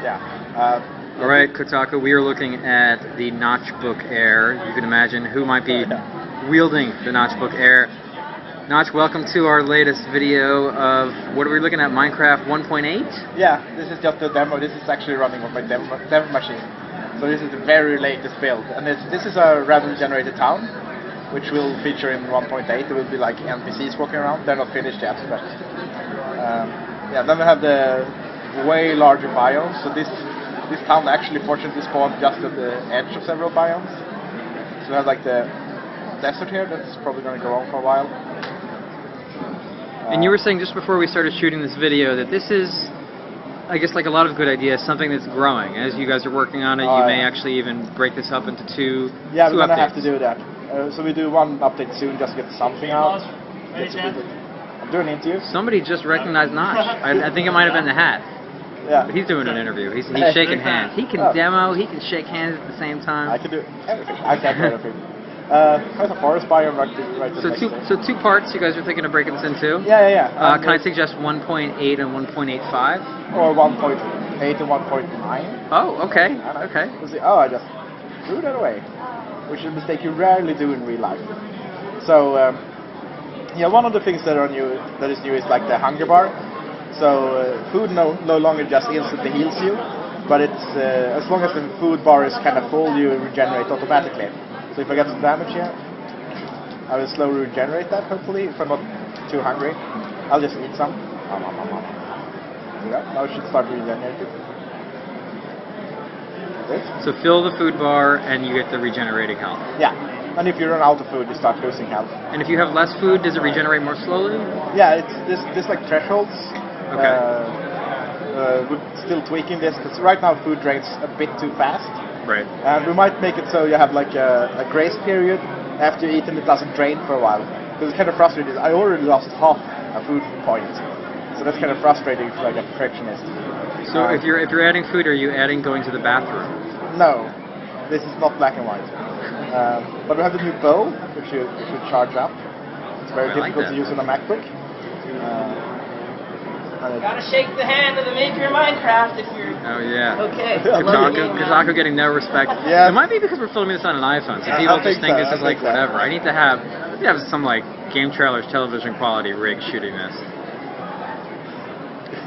Yeah. Alright, Kotaku, we are looking at the Notchbook Air. You can imagine who might be wielding the Notchbook Air. Notch, welcome to our latest video of, what are we looking at, Minecraft 1.8? Yeah, this is just a demo. This is actually running on my dev machine. So this is the very latest build. And this is a randomly generated town, which will feature in 1.8. There will be like NPCs walking around. They're not finished yet, but yeah. Then we have the way larger biomes. So this town actually fortunately spawned just at the edge of several biomes. So we have like the desert here. That's probably going to go on for a while. And you were saying just before we started shooting this video that this is, I guess, like a lot of good ideas, something that's growing. As you guys are working on it, you may actually even break this up into two updates. Yeah, we're going to have to do that. So we do one update soon, just to get something out. I'm doing an interview. Somebody just recognized Notch. I think it might have been the hat. Yeah. But he's doing an interview. He's shaking hands. He can demo, he can shake hands at the same time. I can do everything. I can't do everything. There's a forest biome right so two parts you guys are thinking of breaking this into? Yeah. Can I suggest 1.8 and 1.85? Or 1.8 and 1.9. Oh, okay. Okay. Oh, I just threw that away, which is a mistake you rarely do in real life. So, yeah, one of the things that is new is like the hunger bar. So food no longer just instantly heals you, but it's as long as the food bar is kind of full, you regenerate automatically. So if I get some damage here, I will slowly regenerate that, hopefully, if I'm not too hungry. I'll just eat some. Yeah, now it should start regenerating. So fill the food bar and you get the regenerating health. Yeah, and if you run out of food, you start losing health. And if you have less food, does it regenerate more slowly? Yeah, it's this like thresholds. Okay. We're still tweaking this, because right now food drains a bit too fast. Right. And we might make it so you have like a grace period after you eat and it doesn't drain for a while. Because it's kind of frustrating. I already lost half a food point. So that's kind of frustrating for like a perfectionist. So if you're adding food, are you adding going to the bathroom? No. This is not black and white. But we have the new bow, which you should charge up. It's very difficult to use on a MacBook. Gotta shake the hand of the maker of Minecraft if you're... Oh, yeah. Okay. Kotaku getting no respect. Yeah. It might be because we're filming this on an iPhone, so people just think this is like whatever. I need to have some like game trailers, television quality rig shooting this.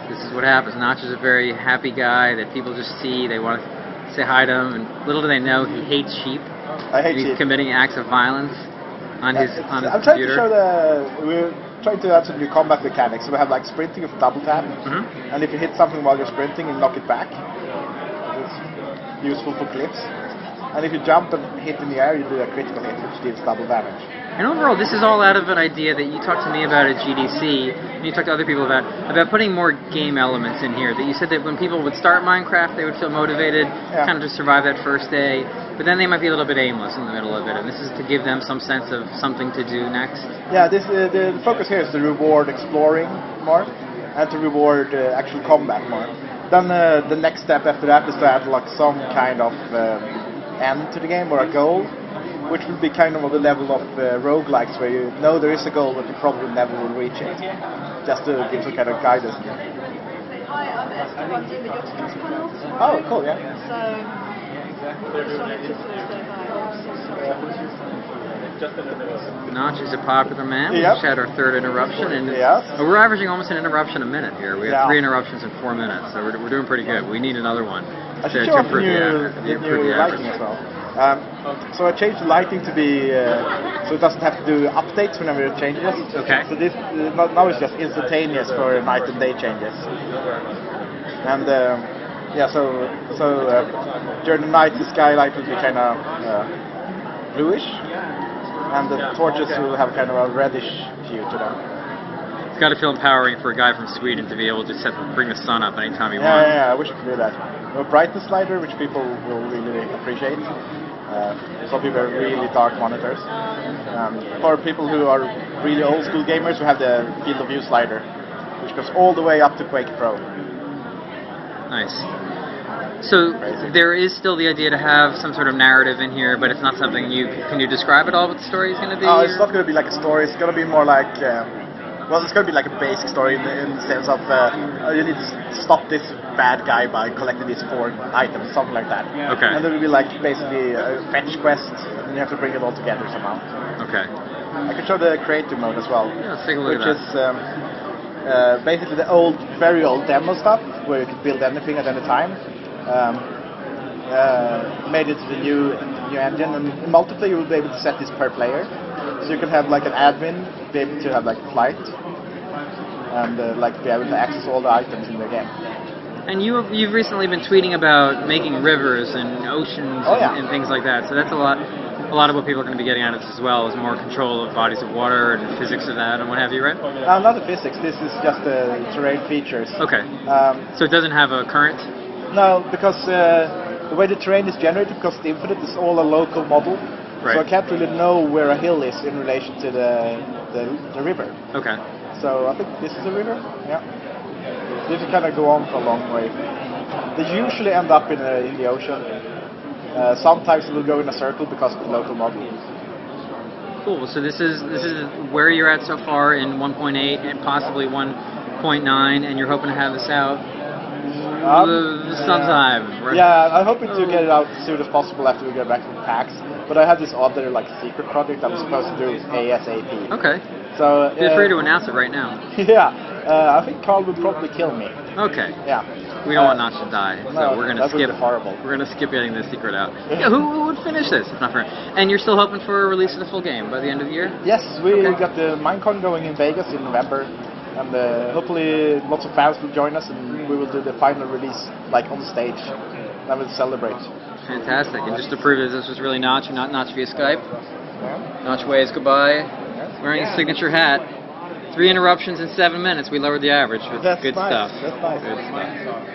This is what happens. Notch is a very happy guy that people just see. They want to say hi to him, and little do they know he hates sheep. I hate sheep. He's committing acts of violence on his computer. I'm trying to show we're trying to add some new combat mechanics. So we have like sprinting with double tap, and if you hit something while you're sprinting, you knock it back. It's useful for clips. And if you jump and hit in the air, you do a critical hit, which deals double damage. And overall, this is all out of an idea that you talked to me about at GDC, and you talked to other people about putting more game elements in here. That you said that when people would start Minecraft, they would feel motivated, kind of just survive that first day, but then they might be a little bit aimless in the middle of it, and this is to give them some sense of something to do next. Yeah, the focus here is to reward exploring more, and to reward actual combat more. Then the next step after that is to add like some kind of end to the game, or a goal, which will be kind of on the level of roguelikes, where you know there is a goal, but you probably never will reach it. Just to give some kind of guidance. Hi, I'm Esther. I'm doing the Yogscast panel. Oh, cool, yeah. So, I just wanted to sort of say hi. Notch is a popular man. We Yep. just had our third interruption, and we're averaging almost an interruption a minute here. We have 3 interruptions in 4 minutes, so we're doing pretty good. We need another one I should to show off the improve new the lighting average. as well. So I changed the lighting to be so it doesn't have to do updates whenever it changes. Okay. So this now it's just instantaneous for night and day changes. And yeah, so during the night the skylight will be kind of bluish, and the torches will have kind of a reddish hue to them. It's got to feel empowering for a guy from Sweden to be able to bring the sun up anytime he wants. Yeah, I wish I could do that. A brightness slider, which people will really appreciate. Some people have really dark monitors. For people who are really old school gamers, we have the field of view slider, which goes all the way up to Quake Pro. Nice. So there is still the idea to have some sort of narrative in here, but it's not something can you describe at all what the story is going to be? Oh, it's not going to be like a story. It's going to be more like Well, it's going to be like a basic story in the sense of you need to stop this bad guy by collecting these 4 items, something like that. Okay. And there will be like basically a fetch quest, and you have to bring it all together somehow. Okay. I can show the creative mode as well. Yeah, let's take a look which at that. is basically the very old demo stuff, where you could build anything at any time. Made it to the new engine, and in multiplayer you will be able to set this per player. So you can have like an admin, be able to have like flight, and like be able to access all the items in the game. And you've recently been tweeting about making rivers and oceans and things like that. So that's a lot of what people are going to be getting out of this as well, is more control of bodies of water and physics of that and what have you, right? Not the physics. This is just the terrain features. Okay. So it doesn't have a current? No, because the way the terrain is generated, because the Infinite is all a local model. Right. So I can't really know where a hill is in relation to the river. Okay. So I think this is a river. Yeah. This will kind of go on for a long way. They usually end up in the ocean. Sometimes it will go in a circle because of the local model. Cool. So this is where you're at so far in 1.8 and possibly 1.9, and you're hoping to have this out sometime. Right? Yeah, I'm hoping to get it out as soon as possible after we get back from PAX. But I have this other like secret project I'm supposed to do ASAP. Okay. So feel free to announce it right now. Yeah, I think Carl would probably kill me. Okay. Yeah. We don't want Notch to die, so no, we're gonna skip. Horrible. We're gonna skip getting this secret out. Yeah, who would finish this if not for? And you're still hoping for a release of the full game by the end of the year? Yes, we got the Minecon going in Vegas in November, and hopefully lots of fans will join us, and we will do the final release like on stage. Then we'll celebrate. Fantastic! And just to prove that this was really Notch and not Notch via Skype, Notch waves goodbye, wearing his signature hat. 3 interruptions in 7 minutes. We lowered the average. It's That's good nice. stuff. That's nice. Good stuff.